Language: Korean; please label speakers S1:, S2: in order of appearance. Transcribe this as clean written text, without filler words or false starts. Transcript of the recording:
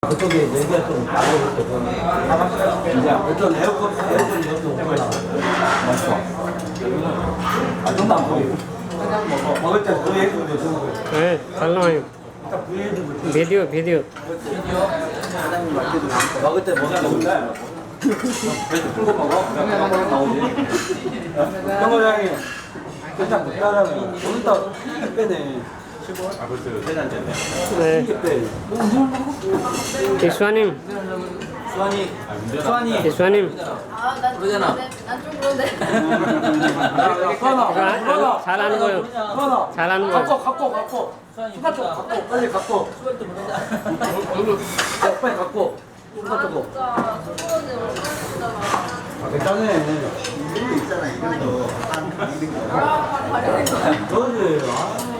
S1: 그쪽에 내기가 좀 나고 있거든. 이제 어떤 에어컨 이것도 오거나. 맞죠? 아, 좀만 보이고. 먹을 때 부위해주고 주는 거예요.
S2: 네, 잘 나와요.
S1: 딱 부위해주고.
S2: 비디오.
S1: 사장님 말대로 먹을 때 뭐가 나올까요? 그래서 풀고 먹어? 그냥 나오지. 형사장님, 일단 못 따라하면 오늘 또 빼네. 아, 벌써 세단째네.
S2: 네. 기수아님, 기수아님.
S3: 그러잖아. 난좀 그런데.
S2: 잘하는 거요. 잘하는 거요.
S1: 갖고. 수다 쪽 갖고. 빨리 갖고. 빨리 갖고. 수다 쪽.
S3: 진짜 저번에 진짜
S1: 아, 괜찮네.
S4: 이거 있잖아, 이거.
S3: 아, 발이
S1: 그거지. 아.